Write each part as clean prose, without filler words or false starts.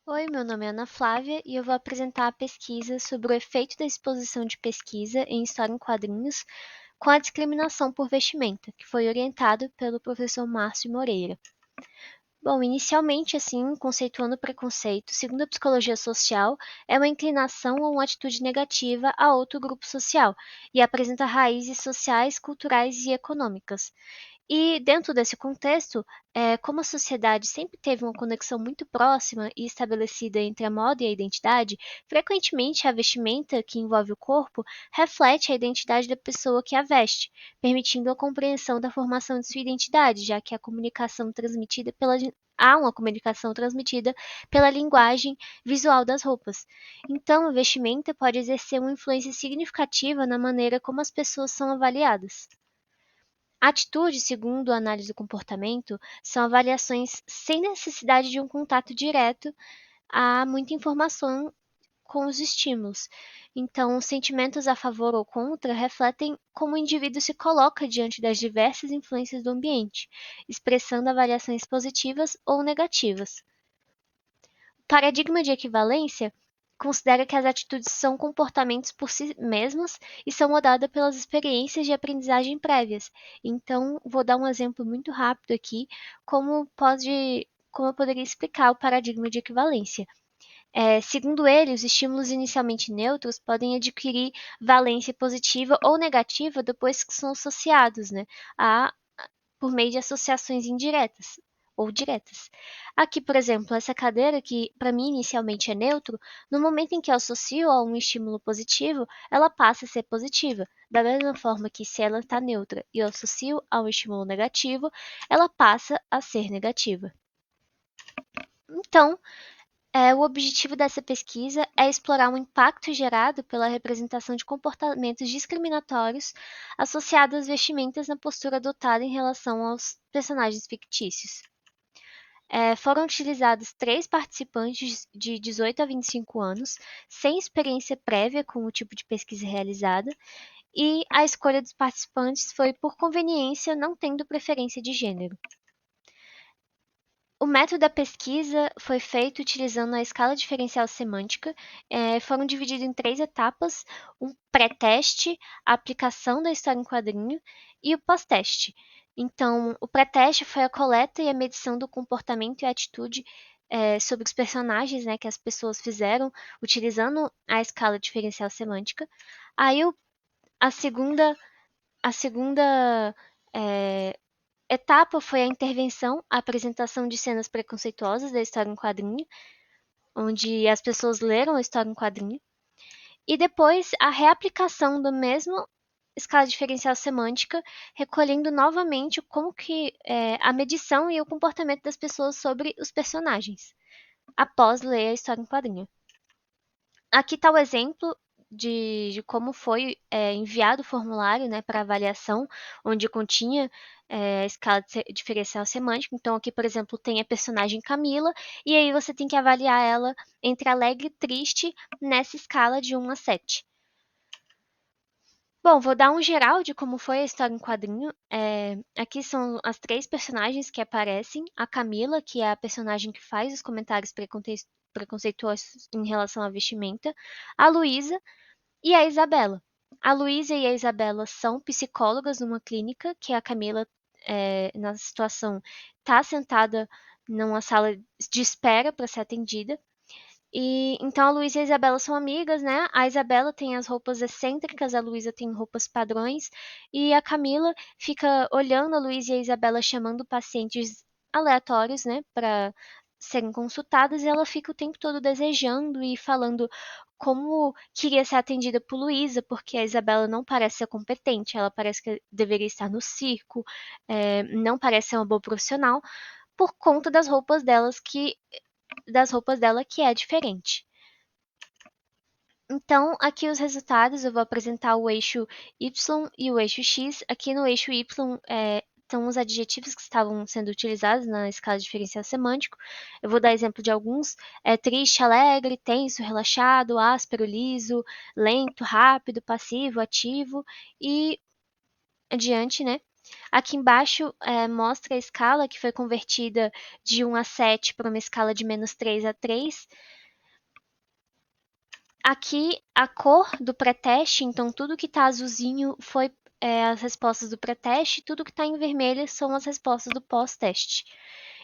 Oi, meu nome é Ana Flávia e eu vou apresentar a pesquisa sobre o efeito da exposição de pesquisa em história em quadrinhos com a discriminação por vestimenta, que foi orientado pelo professor Márcio Moreira. Bom, inicialmente, assim, conceituando o preconceito, segundo a psicologia social, é uma inclinação ou uma atitude negativa a outro grupo social e apresenta raízes sociais, culturais e econômicas. E dentro desse contexto, como a sociedade sempre teve uma conexão muito próxima e estabelecida entre a moda e a identidade, frequentemente a vestimenta que envolve o corpo reflete a identidade da pessoa que a veste, permitindo a compreensão da formação de sua identidade, já que há uma comunicação transmitida pela linguagem visual das roupas. Então, a vestimenta pode exercer uma influência significativa na maneira como as pessoas são avaliadas. Atitudes, segundo a análise do comportamento, são avaliações sem necessidade de um contato direto a muita informação com os estímulos. Então, os sentimentos a favor ou contra refletem como o indivíduo se coloca diante das diversas influências do ambiente, expressando avaliações positivas ou negativas. O paradigma de equivalência considera que as atitudes são comportamentos por si mesmas e são moldadas pelas experiências de aprendizagem prévias. Então, vou dar um exemplo muito rápido aqui, como eu poderia explicar o paradigma de equivalência. Segundo ele, os estímulos inicialmente neutros podem adquirir valência positiva ou negativa depois que são associados, né, a, por meio de associações indiretas ou diretas. Aqui, por exemplo, essa cadeira que para mim inicialmente é neutro, no momento em que eu associo a um estímulo positivo, ela passa a ser positiva. Da mesma forma que se ela está neutra e eu associo a um estímulo negativo, ela passa a ser negativa. Então, o objetivo dessa pesquisa é explorar o impacto gerado pela representação de comportamentos discriminatórios associados às vestimentas na postura adotada em relação aos personagens fictícios. Foram utilizados 3 participantes de 18 a 25 anos, sem experiência prévia com o tipo de pesquisa realizada, e a escolha dos participantes foi por conveniência, não tendo preferência de gênero. O método da pesquisa foi feito utilizando a escala diferencial semântica. Foram divididos em 3 etapas: um pré-teste, a aplicação da história em quadrinho e o pós-teste. Então, o pré-teste foi a coleta e a medição do comportamento e atitude sobre os personagens, né, que as pessoas fizeram utilizando a escala diferencial semântica. Aí a segunda etapa foi a intervenção, a apresentação de cenas preconceituosas da história em quadrinho, onde as pessoas leram a história em quadrinho, e depois a reaplicação do mesmo escala diferencial semântica, recolhendo novamente como que a medição e o comportamento das pessoas sobre os personagens, após ler a história em quadrinho. Aqui está o exemplo de como foi enviado o formulário, né, para avaliação, onde continha a escala diferencial semântica. Então, aqui, por exemplo, tem a personagem Camila, e aí você tem que avaliar ela entre alegre e triste nessa escala de 1 a 7. Bom, vou dar um geral de como foi a história em quadrinho. Aqui são as 3 personagens que aparecem. A Camila, que é a personagem que faz os comentários preconceituosos em relação à vestimenta. A Luísa e a Isabela. A Luísa e a Isabela são psicólogas numa clínica, que a Camila, na situação, está sentada numa sala de espera para ser atendida. E então a Luísa e a Isabela são amigas, né? A Isabela tem as roupas excêntricas, a Luísa tem roupas padrões, e a Camila fica olhando a Luísa e a Isabela chamando pacientes aleatórios, né, para serem consultadas, e ela fica o tempo todo desejando e falando como queria ser atendida por Luísa, porque a Isabela não parece ser competente, ela parece que deveria estar no circo, não parece ser uma boa profissional, por conta das roupas dela que é diferente. Então, aqui os resultados, eu vou apresentar o eixo Y e o eixo X. Aqui no eixo Y estão os adjetivos que estavam sendo utilizados na escala diferencial semântico. Eu vou dar exemplo de alguns: triste, alegre, tenso, relaxado, áspero, liso, lento, rápido, passivo, ativo e adiante, né? Aqui embaixo mostra a escala que foi convertida de 1 a 7 para uma escala de -3 a 3. Aqui a cor do pré-teste, então tudo que está azulzinho foi as respostas do pré-teste, tudo que está em vermelho são as respostas do pós-teste.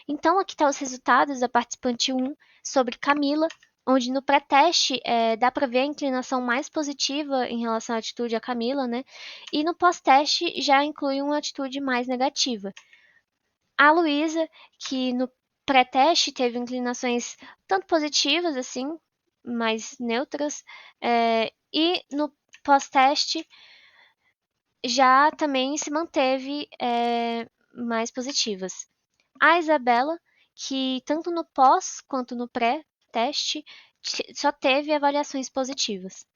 Então aqui estão os resultados da participante 1 sobre Camila, onde no pré-teste dá para ver a inclinação mais positiva em relação à atitude a Camila, né? E no pós-teste já inclui uma atitude mais negativa. A Luísa, que no pré-teste teve inclinações tanto positivas assim, mais neutras, e no pós-teste já também se manteve mais positivas. A Isabela, que tanto no pós quanto no pré-teste só teve avaliações positivas.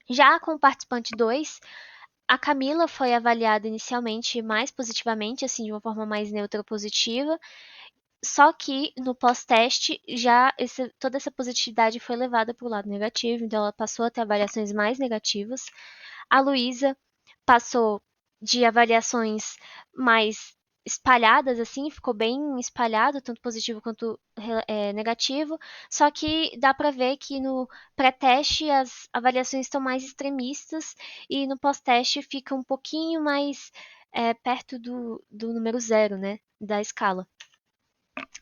Já com o participante 2, a Camila foi avaliada inicialmente mais positivamente, assim, de uma forma mais neutra ou positiva, só que no pós-teste já toda essa positividade foi levada para o lado negativo, então ela passou a ter avaliações mais negativas. A Luísa passou de avaliações mais espalhadas, assim, ficou bem espalhado, tanto positivo quanto negativo, só que dá para ver que no pré-teste as avaliações estão mais extremistas e no pós-teste fica um pouquinho mais perto do número 0, né, da escala.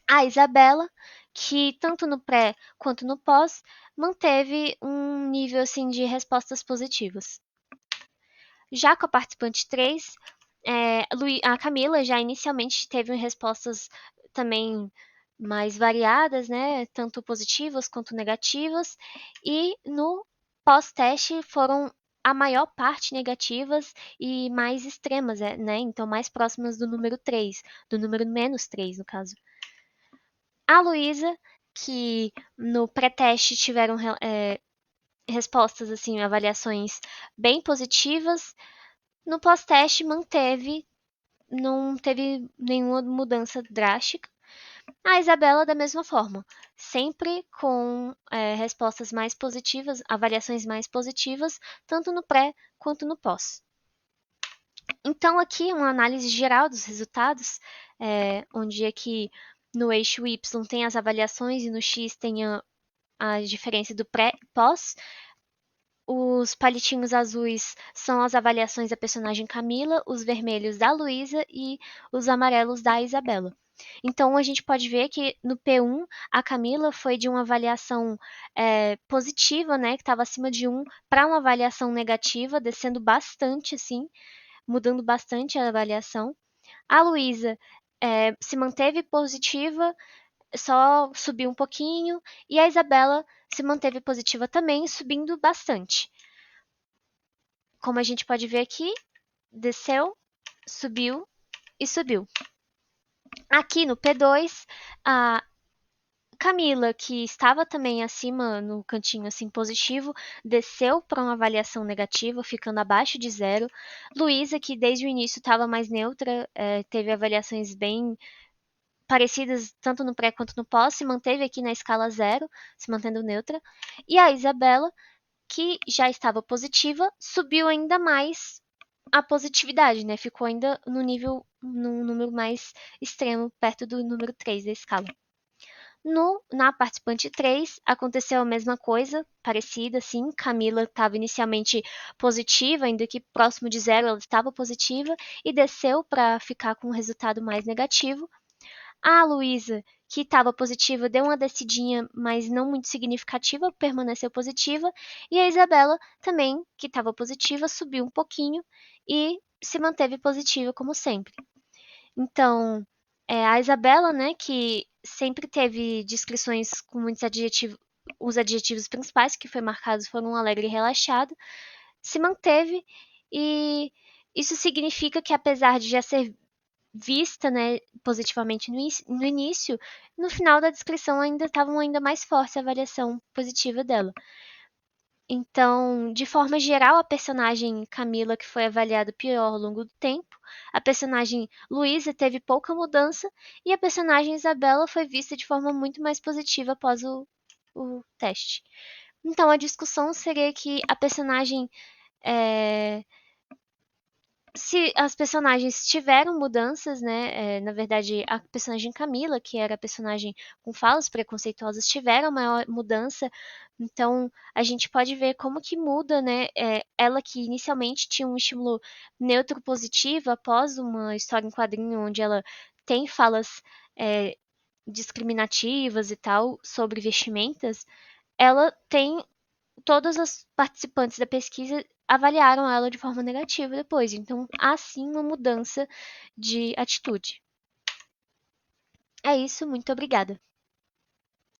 A Isabela, que tanto no pré quanto no pós manteve um nível assim de respostas positivas. Já com a participante 3, a Camila já inicialmente teve respostas também mais variadas, né, tanto positivas quanto negativas, e no pós-teste foram a maior parte negativas e mais extremas, né, então mais próximas do número 3, do número -3 no caso. A Luísa, que no pré-teste tiveram respostas, assim, avaliações bem positivas, no pós-teste não teve nenhuma mudança drástica. A Isabela, da mesma forma, sempre com respostas mais positivas, avaliações mais positivas, tanto no pré quanto no pós. Então, aqui uma análise geral dos resultados, onde aqui no eixo Y tem as avaliações e no X tem a diferença do pré e pós. Os palitinhos azuis são as avaliações da personagem Camila, os vermelhos da Luísa e os amarelos da Isabela. Então a gente pode ver que no P1 a Camila foi de uma avaliação positiva, né, que estava acima de 1, para uma avaliação negativa, descendo bastante, assim, mudando bastante a avaliação. A Luísa se manteve positiva, só subiu um pouquinho, e a Isabela se manteve positiva também, subindo bastante. Como a gente pode ver aqui, desceu, subiu e subiu. Aqui no P2, a Camila, que estava também acima no cantinho assim positivo, desceu para uma avaliação negativa, ficando abaixo de 0. Luísa, que desde o início estava mais neutra, teve avaliações bem parecidas tanto no pré quanto no pós, se manteve aqui na escala 0, se mantendo neutra. E a Isabela, que já estava positiva, subiu ainda mais a positividade, né? Ficou ainda num número mais extremo, perto do número 3 da escala. Na participante 3, aconteceu a mesma coisa, parecida, assim. Camila estava inicialmente positiva, ainda que próximo de 0 ela estava positiva, e desceu para ficar com um resultado mais negativo. A Luísa, que estava positiva, deu uma descidinha, mas não muito significativa, permaneceu positiva. E a Isabela, também, que estava positiva, subiu um pouquinho e se manteve positiva, como sempre. Então, a Isabela, né, que sempre teve descrições com muitos adjetivos, os adjetivos principais que foi marcados foram um alegre e relaxado, se manteve, e isso significa que apesar de já ser vista, né, positivamente no início, no final da descrição ainda estavam ainda mais forte a avaliação positiva dela. Então, de forma geral, a personagem Camila, que foi avaliada pior ao longo do tempo, a personagem Luísa teve pouca mudança e a personagem Isabela foi vista de forma muito mais positiva após o teste. Então, a discussão seria que a personagem se as personagens tiveram mudanças, né? Na verdade, a personagem Camila, que era a personagem com falas preconceituosas, tiveram maior mudança. Então, a gente pode ver como que muda, né? Ela que inicialmente tinha um estímulo neutro positivo após uma história em quadrinho onde ela tem falas é, discriminativas e tal sobre vestimentas, ela tem todas as participantes da pesquisa avaliaram ela de forma negativa depois. Então, há sim uma mudança de atitude. É isso, muito obrigada.